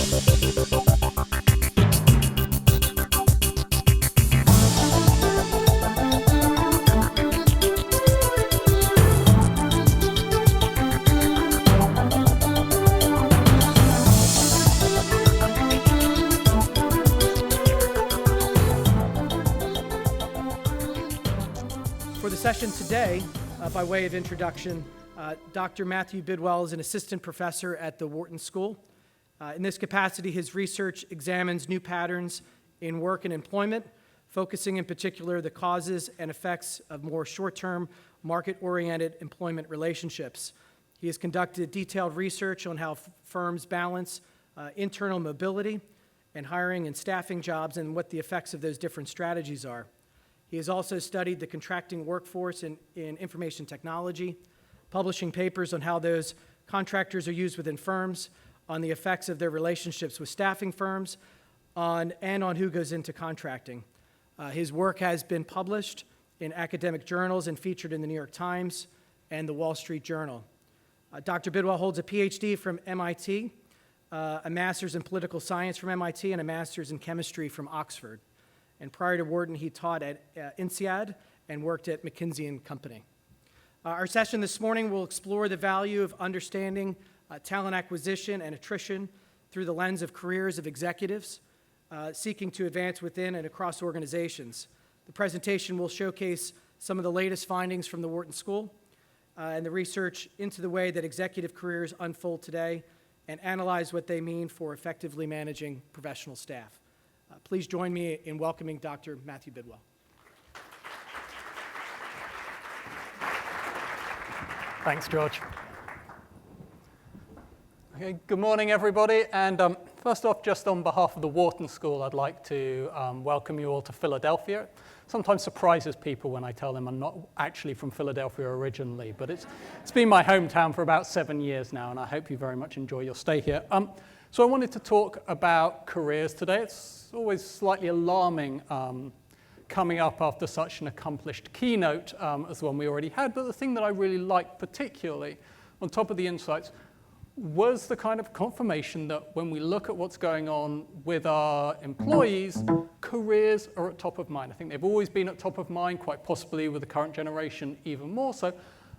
For the session today, by way of introduction, Dr. Matthew Bidwell is an assistant professor at the Wharton School. In this capacity, his research examines new patterns in work and employment, focusing in particular the causes and effects of more short-term, market-oriented employment relationships. He has conducted detailed research on how firms balance internal mobility and hiring and staffing jobs and what the effects of those different strategies are. He has also studied the contracting workforce in information technology, publishing papers on how those contractors are used within firms, on the effects of their relationships with staffing firms, and on who goes into contracting. His work has been published in academic journals and featured in the New York Times and the Wall Street Journal. Dr. Bidwell holds a PhD from MIT, a master's in political science from MIT, and a master's in chemistry from Oxford. And prior to Wharton, he taught at INSEAD and worked at McKinsey & Company. Our session this morning will explore the value of understanding talent acquisition and attrition through the lens of careers of executives seeking to advance within and across organizations. The presentation will showcase some of the latest findings from the Wharton School and the research into the way that executive careers unfold today and analyze what they mean for effectively managing professional staff. Please join me in welcoming Dr. Matthew Bidwell. Thanks, George. Okay, good morning, everybody. And first off, just on behalf of the Wharton School, I'd like to welcome you all to Philadelphia. It sometimes surprises people when I tell them I'm not actually from Philadelphia originally, but it's been my hometown for about 7 years now, and I hope you very much enjoy your stay here. So I wanted to talk about careers today. It's always slightly alarming coming up after such an accomplished keynote as the one we already had, but the thing that I really liked particularly, on top of the insights, was the kind of confirmation that when we look at what's going on with our employees, careers are at top of mind. I think they've always been at top of mind, quite possibly with the current generation even more so,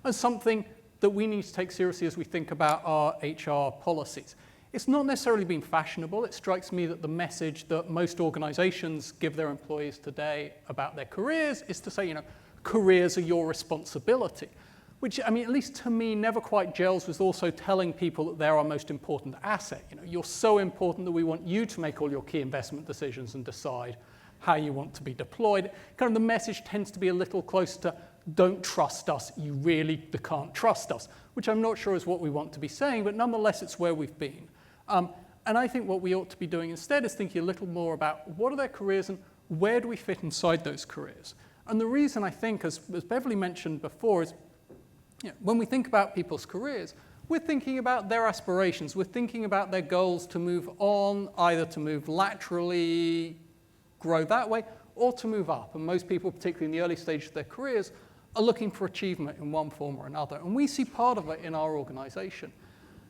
as something that we need to take seriously as we think about our HR policies. It's not necessarily been fashionable. It strikes me that the message that most organizations give their employees today about their careers is to say, careers are your responsibility, which, at least to me, never quite gels with also telling people that they're our most important asset. You're so important that we want you to make all your key investment decisions and decide how you want to be deployed. Kind of the message tends to be a little close to, don't trust us, you really can't trust us, which I'm not sure is what we want to be saying, but nonetheless, it's where we've been. And I think what we ought to be doing instead is thinking a little more about what are their careers and where do we fit inside those careers. And the reason I think, as Beverly mentioned before, is when we think about people's careers, we're thinking about their aspirations. We're thinking about their goals to move on, either to move laterally, grow that way, or to move up. And most people, particularly in the early stage of their careers, are looking for achievement in one form or another. And we see part of it in our organization.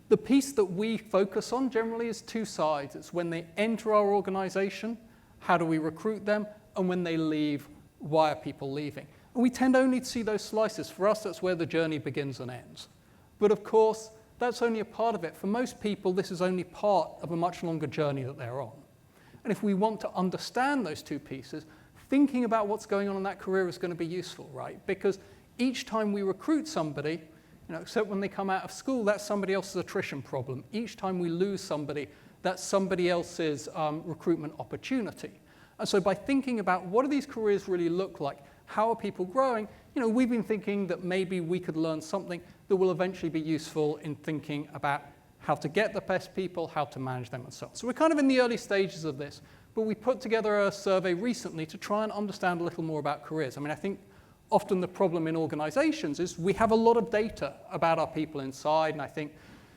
The piece that we focus on generally is two sides. It's when they enter our organization, how do we recruit them, and when they leave, why are people leaving? And we tend only to see those slices. For us, that's where the journey begins and ends. But of course, that's only a part of it. For most people, this is only part of a much longer journey that they're on. And if we want to understand those two pieces, thinking about what's going on in that career is going to be useful, right? Because each time we recruit somebody, except when they come out of school, that's somebody else's attrition problem. Each time we lose somebody, that's somebody else's recruitment opportunity. And so by thinking about what do these careers really look like, how are people growing, we've been thinking that maybe we could learn something that will eventually be useful in thinking about how to get the best people, how to manage them, and so on. So we're kind of in the early stages of this, but we put together a survey recently to try and understand a little more about careers. I think often the problem in organizations is we have a lot of data about our people inside, and I think,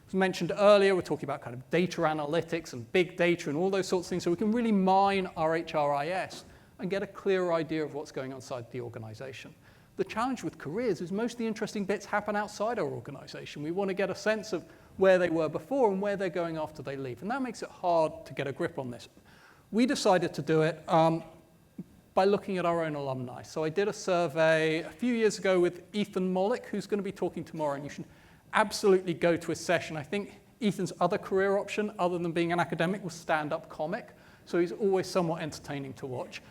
as mentioned earlier, we're talking about kind of data analytics and big data and all those sorts of things, so we can really mine our HRIS and get a clearer idea of what's going on inside the organization. The challenge with careers is most of the interesting bits happen outside our organization. We want to get a sense of where they were before and where they're going after they leave. And that makes it hard to get a grip on this. We decided to do it by looking at our own alumni. So I did a survey a few years ago with Ethan Mollick, who's going to be talking tomorrow, and you should absolutely go to his session. I think Ethan's other career option, other than being an academic, was stand-up comic, so he's always somewhat entertaining to watch.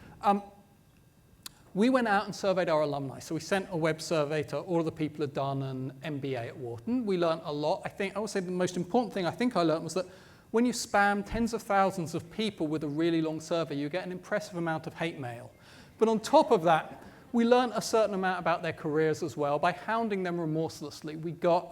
We went out and surveyed our alumni. So we sent a web survey to all of the people who had done an MBA at Wharton. We learned a lot. I would say the most important thing I learned was that when you spam tens of thousands of people with a really long survey, you get an impressive amount of hate mail. But on top of that, we learned a certain amount about their careers as well by hounding them remorselessly. We got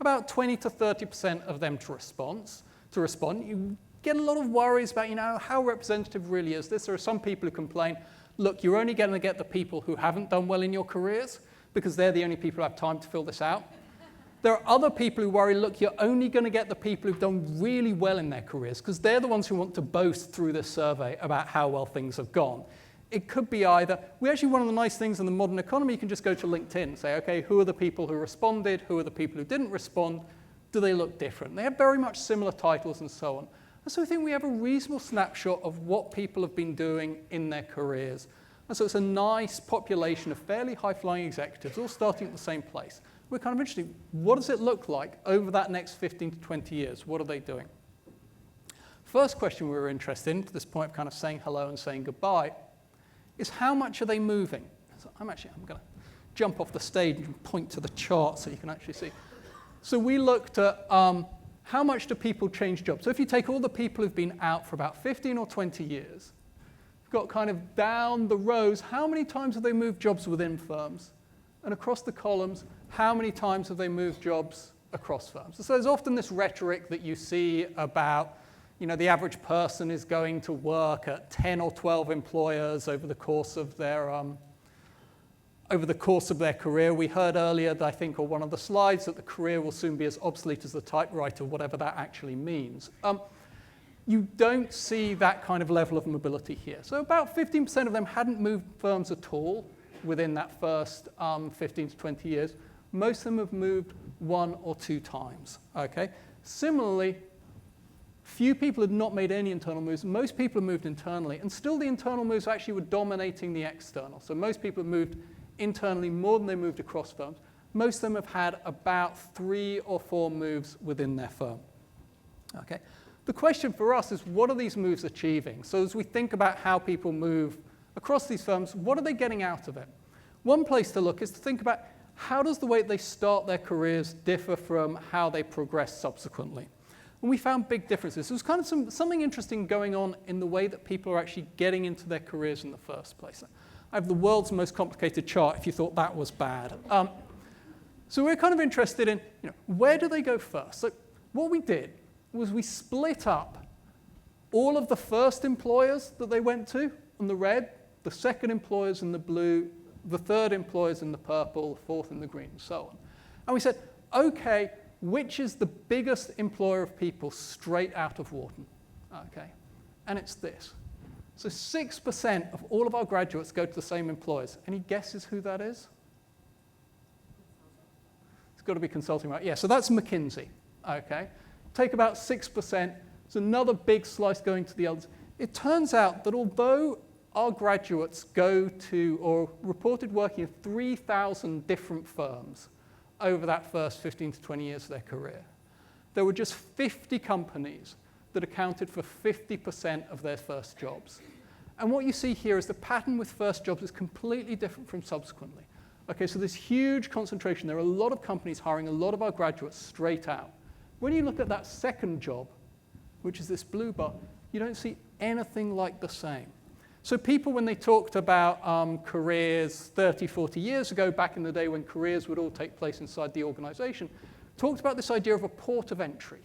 about 20 to 30% of them to respond. You get a lot of worries about, how representative really is this. There are some people who complain, look, you're only going to get the people who haven't done well in your careers because they're the only people who have time to fill this out. There are other people who worry, look, you're only going to get the people who've done really well in their careers because they're the ones who want to boast through this survey about how well things have gone. It could be either, one of the nice things in the modern economy, you can just go to LinkedIn and say, okay, who are the people who responded? Who are the people who didn't respond? Do they look different? They have very much similar titles and so on. And so I think we have a reasonable snapshot of what people have been doing in their careers. And so it's a nice population of fairly high-flying executives, all starting at the same place. We're kind of interested, what does it look like over that next 15 to 20 years? What are they doing? First question we were interested in, to this point of kind of saying hello and saying goodbye, is how much are they moving? So I'm going to jump off the stage and point to the chart so you can actually see. So we looked at how much do people change jobs? So if you take all the people who've been out for about 15 or 20 years, you've got kind of down the rows, how many times have they moved jobs within firms? And across the columns, how many times have they moved jobs across firms? So there's often this rhetoric that you see about, the average person is going to work at 10 or 12 employers over the course of their career. We heard earlier, I think, on one of the slides, that the career will soon be as obsolete as the typewriter, whatever that actually means. You don't see that kind of level of mobility here. So about 15% of them hadn't moved firms at all within that first 15 to 20 years. Most of them have moved 1 or 2 times. Okay. Similarly, few people had not made any internal moves. Most people have moved internally, and still the internal moves actually were dominating the external. So most people have moved internally more than they moved across firms. Most of them have had about 3 or 4 moves within their firm. Okay. The question for us is, what are these moves achieving? So as we think about how people move across these firms, what are they getting out of it? One place to look is to think about how does the way they start their careers differ from how they progress subsequently. And we found big differences. There was kind of something interesting going on in the way that people are actually getting into their careers in the first place. I have the world's most complicated chart if you thought that was bad. So we're kind of interested in, where do they go first? So what we did was we split up all of the first employers that they went to in the red, the second employers in the blue, the third employers in the purple, the fourth in the green, and so on. And we said, okay, which is the biggest employer of people straight out of Wharton? Okay, and it's this. So 6% of all of our graduates go to the same employers. Any guesses who that is? It's got to be consulting, right? Yeah, so that's McKinsey. Okay, take about 6%. It's another big slice going to the others. It turns out that although our graduates go to or reported working in 3,000 different firms over that first 15 to 20 years of their career, there were just 50 companies that accounted for 50% of their first jobs. And what you see here is the pattern with first jobs is completely different from subsequently. Okay, so this huge concentration. There are a lot of companies hiring a lot of our graduates straight out. When you look at that second job, which is this blue bar, you don't see anything like the same. So people, when they talked about careers 30, 40 years ago, back in the day when careers would all take place inside the organization, talked about this idea of a port of entry,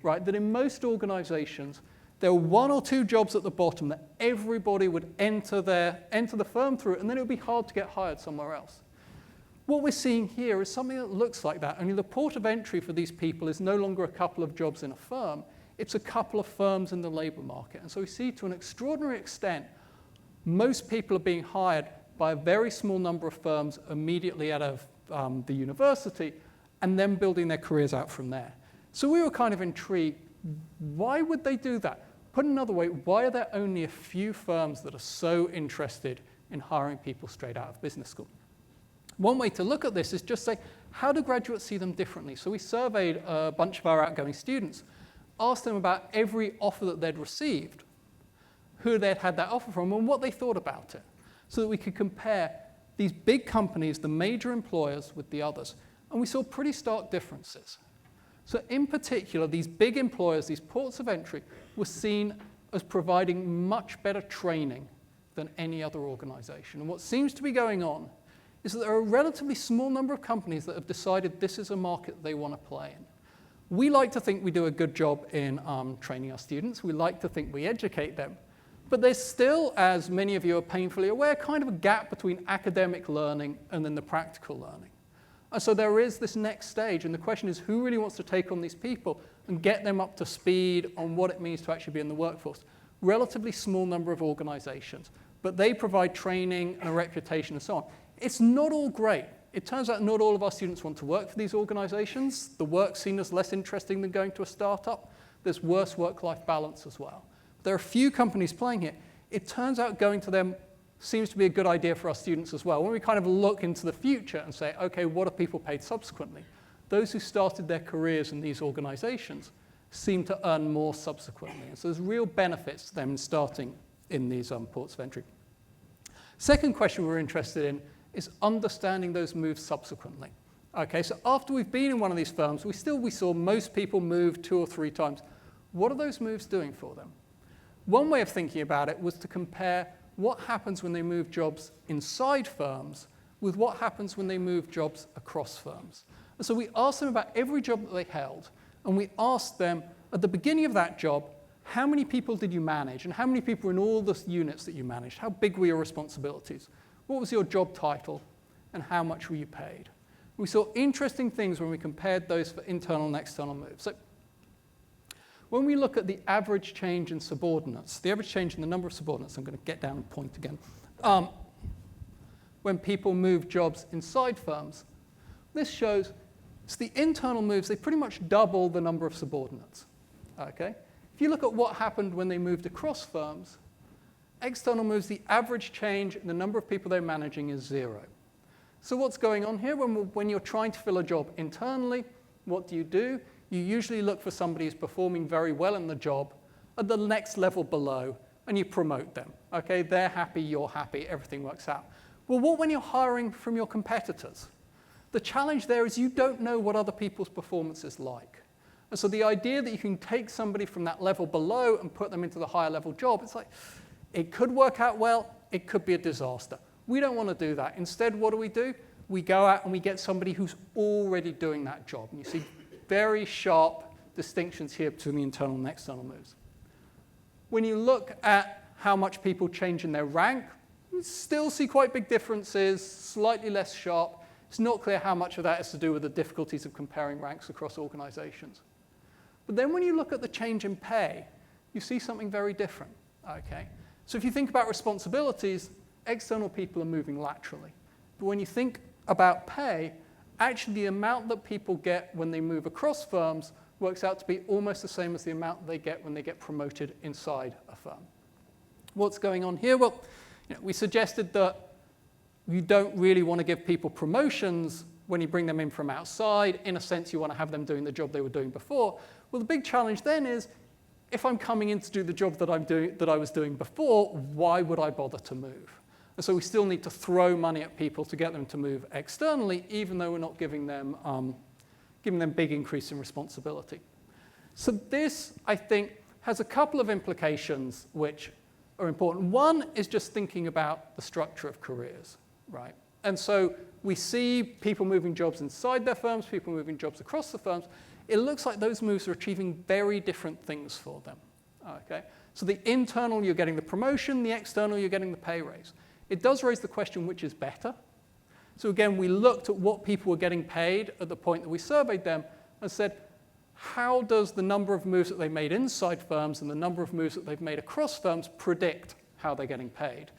right? That in most organizations, there were 1 or 2 jobs at the bottom that everybody would enter the firm through, and then it would be hard to get hired somewhere else. What we're seeing here is something that looks like that, only the port of entry for these people is no longer a couple of jobs in a firm, it's a couple of firms in the labor market. And so we see to an extraordinary extent, most people are being hired by a very small number of firms immediately out of the university and then building their careers out from there. So we were kind of intrigued, why would they do that? Put another way, why are there only a few firms that are so interested in hiring people straight out of business school? One way to look at this is just say, how do graduates see them differently? So we surveyed a bunch of our outgoing students, asked them about every offer that they'd received, who they'd had that offer from, and what they thought about it, so that we could compare these big companies, the major employers, with the others. And we saw pretty stark differences. So in particular, these big employers, these ports of entry, were seen as providing much better training than any other organization. And what seems to be going on is that there are a relatively small number of companies that have decided this is a market they want to play in. We like to think we do a good job in training our students. We like to think we educate them. But there's still, as many of you are painfully aware, kind of a gap between academic learning and then the practical learning. And so there is this next stage, and the question is, who really wants to take on these people and get them up to speed on what it means to actually be in the workforce? Relatively small number of organizations, but they provide training and a reputation and so on. It's not all great. It turns out not all of our students want to work for these organizations. The work's seen as less interesting than going to a startup. There's worse work-life balance as well. There are a few companies playing here. It turns out going to them seems to be a good idea for our students as well. When we kind of look into the future and say, okay, what are people paid subsequently? Those who started their careers in these organizations seem to earn more subsequently. And so there's real benefits to them starting in these ports of entry. Second question we're interested in is understanding those moves subsequently. Okay, so after we've been in one of these firms, we saw most people move 2 or 3 times. What are those moves doing for them? One way of thinking about it was to compare what happens when they move jobs inside firms with what happens when they move jobs across firms. And so we asked them about every job that they held, and we asked them at the beginning of that job, how many people did you manage, and how many people were in all the units that you managed? How big were your responsibilities? What was your job title, and how much were you paid? We saw interesting things when we compared those for internal and external moves. So when we look at the average change in subordinates, the average change in the number of subordinates, I'm going to get down and point again, when people move jobs inside firms, this shows it's the internal moves, they pretty much double the number of subordinates. Okay? If you look at what happened when they moved across firms, external moves, the average change in the number of people they're managing is 0. So what's going on here? When you're trying to fill a job internally, what do? You usually look for somebody who's performing very well in the job at the next level below, and you promote them. Okay, they're happy, you're happy, everything works out. Well, what when you're hiring from your competitors? The challenge there is you don't know what other people's performance is like. And so the idea that you can take somebody from that level below and put them into the higher level job, it's like, it could work out well, it could be a disaster. We don't want to do that. Instead, what do? We go out and we get somebody who's already doing that job. And you see very sharp distinctions here between the internal and external moves. When you look at how much people change in their rank, you still see quite big differences, slightly less sharp. It's not clear how much of that is to do with the difficulties of comparing ranks across organizations. But then when you look at the change in pay, you see something very different. Okay? So if you think about responsibilities, external people are moving laterally. But when you think about pay, actually the amount that people get when they move across firms works out to be almost the same as the amount they get when they get promoted inside a firm. What's going on here? Well, we suggested that you don't really want to give people promotions when you bring them in from outside. In a sense, you want to have them doing the job they were doing before. Well, the big challenge then is, if I'm coming in to do the job that I was doing before, why would I bother to move? And so we still need to throw money at people to get them to move externally, even though we're not giving them big increase in responsibility. So this, I think, has a couple of implications which are important. One is just thinking about the structure of careers, right? And so we see people moving jobs inside their firms, people moving jobs across the firms. It looks like those moves are achieving very different things for them, okay? So the internal, you're getting the promotion. The external, you're getting the pay raise. It does raise the question, which is better? So again, we looked at what people were getting paid at the point that we surveyed them and said, how does the number of moves that they made inside firms and the number of moves that they've made across firms predict how they're getting paid?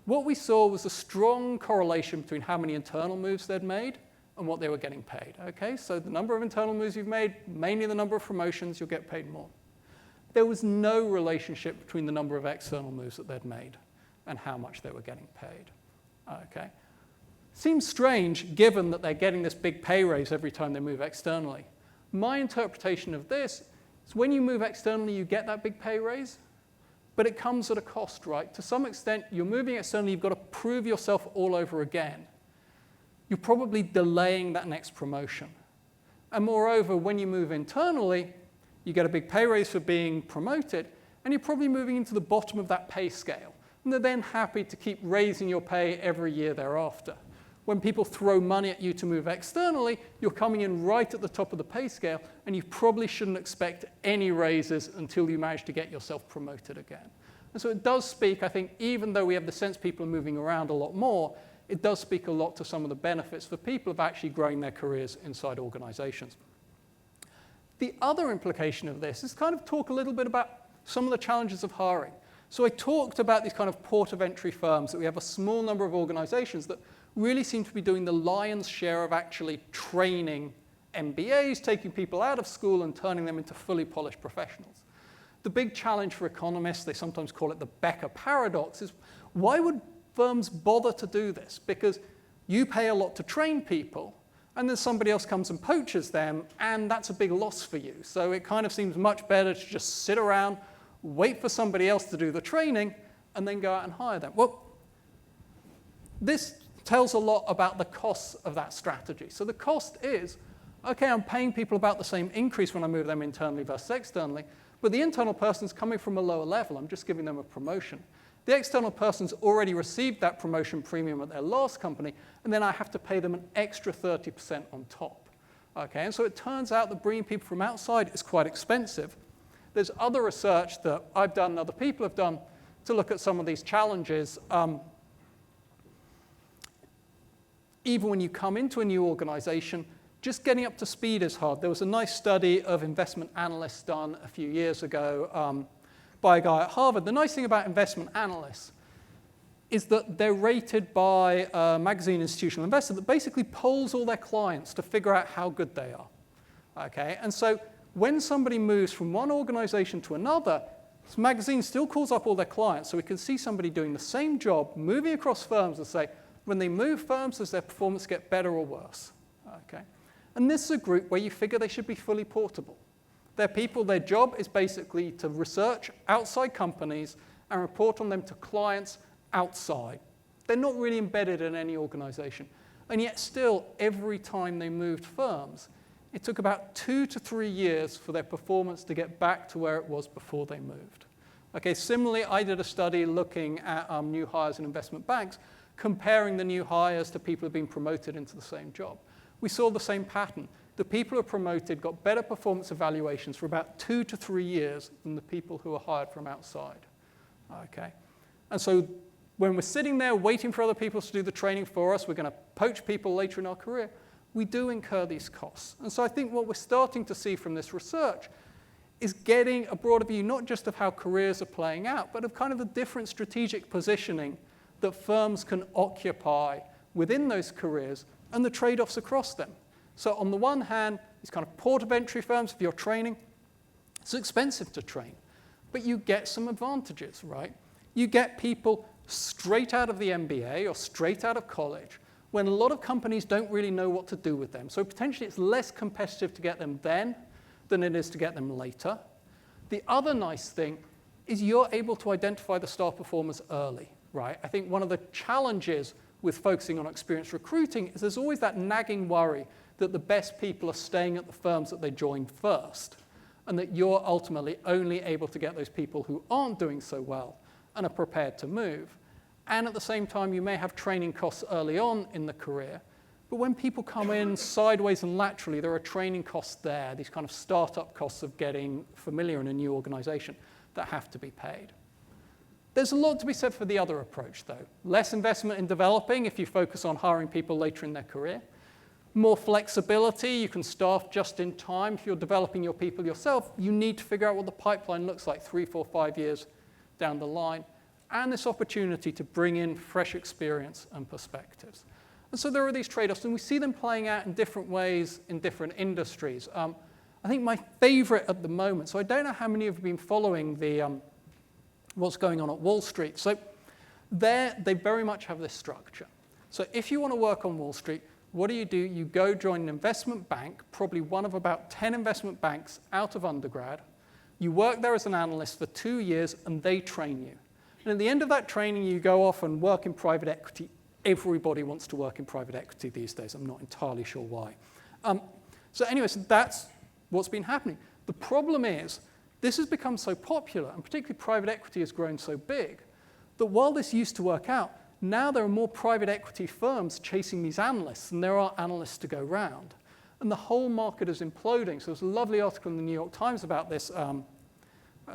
What we saw was a strong correlation between how many internal moves they'd made and what they were getting paid. Okay, so the number of internal moves you've made, mainly the number of promotions, you'll get paid more. There was no relationship between the number of external moves that they'd made and how much they were getting paid. Okay, seems strange given that they're getting this big pay raise every time they move externally. My interpretation of this is when you move externally, you get that big pay raise, but it comes at a cost, right? To some extent, you're moving externally, you've got to prove yourself all over again. You're probably delaying that next promotion. And moreover, when you move internally, you get a big pay raise for being promoted, and you're probably moving into the bottom of that pay scale. And they're then happy to keep raising your pay every year thereafter. When people throw money at you to move externally, you're coming in right at the top of the pay scale, and you probably shouldn't expect any raises until you manage to get yourself promoted again. And so it does speak, I think, even though we have the sense people are moving around a lot more, it does speak a lot to some of the benefits for people of actually growing their careers inside organizations. The other implication of this is kind of talk a little bit about some of the challenges of hiring. So I talked about these kind of port of entry firms, that we have a small number of organizations that really seem to be doing the lion's share of actually training MBAs, taking people out of school and turning them into fully polished professionals. The big challenge for economists, they sometimes call it the Becker paradox, is why would firms bother to do this? Because you pay a lot to train people, and then somebody else comes and poaches them, and that's a big loss for you. So it kind of seems much better to just sit around, wait for somebody else to do the training, and then go out and hire them. Well, this tells a lot about the costs of that strategy. So the cost is, okay, I'm paying people about the same increase when I move them internally versus externally, but the internal person's coming from a lower level. I'm just giving them a promotion. The external person's already received that promotion premium at their last company, and then I have to pay them an extra 30% on top. Okay, and so it turns out that bringing people from outside is quite expensive. There's other research that I've done and other people have done to look at some of these challenges. Even when you come into a new organization, just getting up to speed is hard. There was a nice study of investment analysts done a few years ago by a guy at Harvard. The nice thing about investment analysts is that they're rated by a magazine, Institutional Investor, that basically polls all their clients to figure out how good they are. Okay? And so when somebody moves from one organization to another, this magazine still calls up all their clients, so we can see somebody doing the same job, moving across firms, and say, when they move firms, does their performance get better or worse? Okay? And this is a group where you figure they should be fully portable. They're people, their job is basically to research outside companies and report on them to clients outside. They're not really embedded in any organization. And yet still, every time they moved firms, it took about 2 to 3 years for their performance to get back to where it was before they moved. Okay, similarly, I did a study looking at new hires in investment banks, comparing the new hires to people who have been promoted into the same job. We saw the same pattern. The people who are promoted got better performance evaluations for about 2 to 3 years than the people who were hired from outside. Okay, and so when we're sitting there waiting for other people to do the training for us, we're going to poach people later in our career, we do incur these costs. And so I think what we're starting to see from this research is getting a broader view, not just of how careers are playing out, but of kind of the different strategic positioning that firms can occupy within those careers and the trade-offs across them. So on the one hand, these kind of port of entry firms, if you're training, it's expensive to train, but you get some advantages, right? You get people straight out of the MBA or straight out of college when a lot of companies don't really know what to do with them. So potentially it's less competitive to get them then than it is to get them later. The other nice thing is you're able to identify the star performers early, right? I think one of the challenges with focusing on experience recruiting is there's always that nagging worry that the best people are staying at the firms that they joined first, and that you're ultimately only able to get those people who aren't doing so well and are prepared to move. And at the same time, you may have training costs early on in the career, but when people come in sideways and laterally, there are training costs there, these kind of startup costs of getting familiar in a new organization that have to be paid. There's a lot to be said for the other approach, though. Less investment in developing if you focus on hiring people later in their career. More flexibility, you can staff just in time. If you're developing your people yourself, you need to figure out what the pipeline looks like 3, 4, 5 years down the line. And this opportunity to bring in fresh experience and perspectives. And so there are these trade-offs, and we see them playing out in different ways in different industries. I think my favorite at the moment, so I don't know how many of you have been following the what's going on at Wall Street. So there, they very much have this structure. So if you want to work on Wall Street, what do? You go join an investment bank, probably one of about 10 investment banks out of undergrad. You work there as an analyst for 2 years, and they train you. And at the end of that training, you go off and work in private equity. Everybody wants to work in private equity these days. I'm not entirely sure why. So anyways, that's what's been happening. The problem is, this has become so popular, and particularly private equity has grown so big, that while this used to work out, now there are more private equity firms chasing these analysts than there are analysts to go round. And the whole market is imploding. So there's a lovely article in the New York Times about this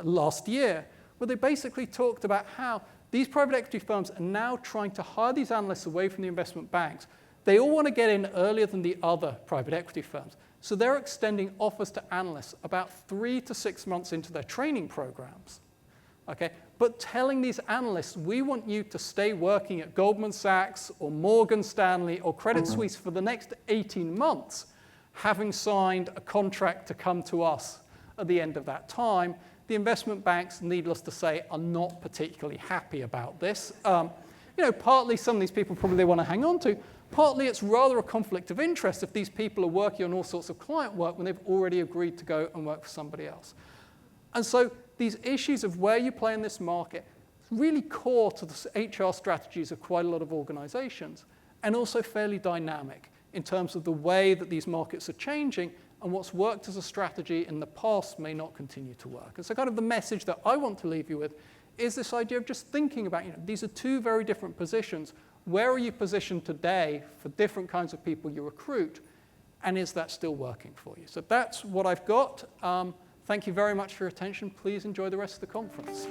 last year, where they basically talked about how these private equity firms are now trying to hire these analysts away from the investment banks. They all want to get in earlier than the other private equity firms. So they're extending offers to analysts about 3 to 6 months into their training programs. Okay? But telling these analysts, we want you to stay working at Goldman Sachs or Morgan Stanley or Credit Suisse for the next 18 months, having signed a contract to come to us at the end of that time. The investment banks, needless to say, are not particularly happy about this. Partly some of these people probably they want to hang on to. Partly it's rather a conflict of interest if these people are working on all sorts of client work when they've already agreed to go and work for somebody else. And so these issues of where you play in this market is really core to the HR strategies of quite a lot of organizations, and also fairly dynamic in terms of the way that these markets are changing, and what's worked as a strategy in the past may not continue to work. And so kind of the message that I want to leave you with is this idea of just thinking about, these are two very different positions. Where are you positioned today for different kinds of people you recruit, and is that still working for you? So that's what I've got. Thank you very much for your attention. Please enjoy the rest of the conference.